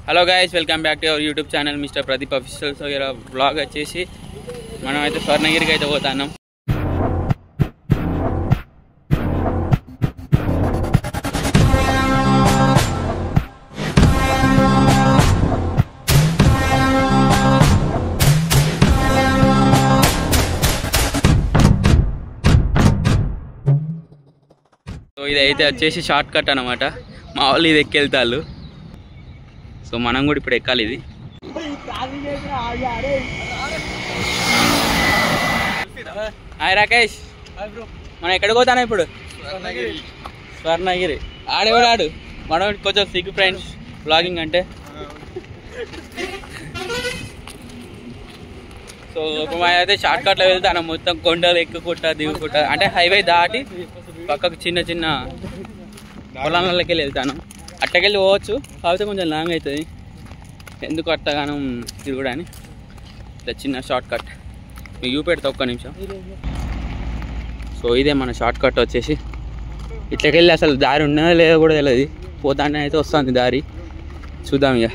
Hello guys, welcome back to our YouTube channel mister Pradeep official. So ఇలా blog వచ్చేసి మనం అయితే స్వర్ణగిరికి అయితే పోతున్నాం. సో ఇదైతే వచ్చేసి షార్ట్ కట్ అనమాట. మా వాళ్ళు ఇది ఎక్కెళ్తారు. సో మనం కూడా ఇప్పుడు ఎక్కాలి ఇది. హాయ్ రాకేష్, మనం ఎక్కడికి పోతానా ఇప్పుడు? స్వర్ణగిరి. ఆడేవాడు ఆడు, మనం కొంచెం సిగ్గు ఫ్రెండ్స్ బ్లాగింగ్ అంటే. సో ఇప్పుడు అయితే షార్ట్ కట్లో వెళ్తాను. మొత్తం కొండలు ఎక్కుకుంటా దిగుకుంటా, అంటే హైవే దాటి పక్కకు చిన్న చిన్న పొలాలకి వెళ్ళి వెళ్తాను. అట్టకెళ్ళి పోవచ్చు, కాకపోతే కొంచెం లాంగ్ అవుతుంది. ఎందుకు అట్టగానం తిరుగుడని ఇట్లా చిన్న షార్ట్ కట్ మీకు చూపెడతా ఒక్క నిమిషం. సో ఇదే మన షార్ట్ కట్ వచ్చేసి. ఇట్లకెళ్ళి అసలు దారి ఉన్నదో లేదో కూడా తెలియదు, పోతానే అయితే వస్తుంది దారి. చూద్దాం ఇక.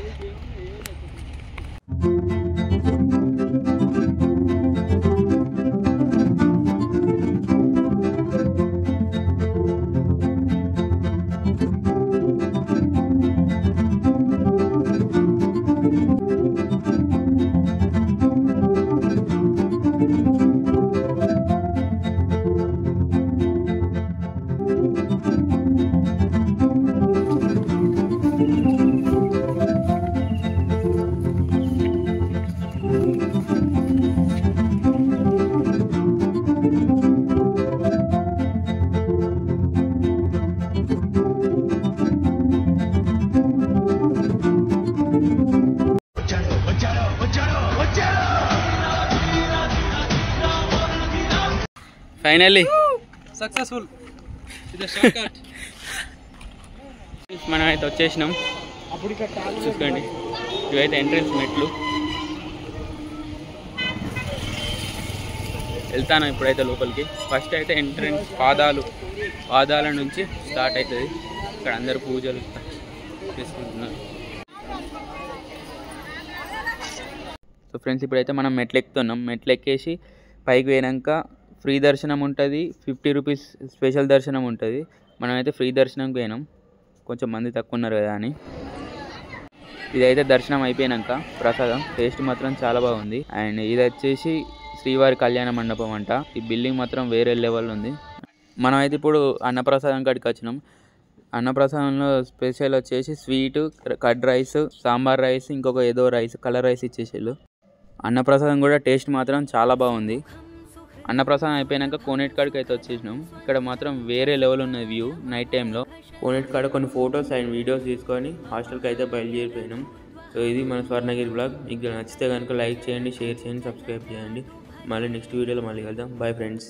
Finally successful. మనం అయితే వచ్చేసినాం. చూసుకోండి, ఇవైతే ఎంట్రన్స్ మెట్లు. వెళ్తాను ఇప్పుడైతే లోపలికి. ఫస్ట్ అయితే ఎంట్రన్స్ పాదాల నుంచి స్టార్ట్ అవుతుంది. ఇక్కడ అందరు పూజలు చేసుకుంటున్నారు. సో ఫ్రెండ్స్, ఇప్పుడైతే మనం మెట్లు ఎక్కుతున్నాం. మెట్లు ఎక్కేసి పైకి పోయినాక ఫ్రీ దర్శనం ఉంటుంది, 50 రూపీస్ స్పెషల్ దర్శనం ఉంటుంది. మనమైతే ఫ్రీ దర్శనంకి పోయినాం, కొంచెం మంది తక్కువ ఉన్నారు కదా అని. ఇదైతే దర్శనం అయిపోయాక ప్రసాదం టేస్ట్ మాత్రం చాలా బాగుంది. అండ్ ఇది వచ్చేసి శ్రీవారి కళ్యాణ మండపం అంట. ఈ బిల్డింగ్ మాత్రం వేరే లెవెల్ ఉంది. మనం అయితే ఇప్పుడు అన్నప్రసాదం కాడికి వచ్చినాం. అన్నప్రసాదంలో స్పెషల్ వచ్చేసి sweet, curd rice, sambar rice, ఇంకొక ఏదో రైస్, కలర్ రైస్ ఇచ్చేసారు. అన్నప్రసాదం కూడా టేస్ట్ మాత్రం చాలా బాగుంది. అన్నప్రసాదం అయిపోయాక కోనేటి కాడికి అయితే వచ్చేసినాం. ఇక్కడ మాత్రం వేరే లెవెల్ ఉన్నది వ్యూ నైట్ టైంలో. కోనేటి కాడ కొన్ని ఫొటోస్ అండ్ వీడియోస్ తీసుకొని హాస్టల్కి అయితే బయలుదేరిపోయినాం. సో ఇది మన స్వర్ణగిరి బ్లాగ్. మీకు నచ్చితే కనుక లైక్ చేయండి, షేర్ చేయండి, సబ్స్క్రైబ్ చేయండి. మళ్ళీ నెక్స్ట్ వీడియోలో మళ్ళీ కలుద్దాం. Bye friends.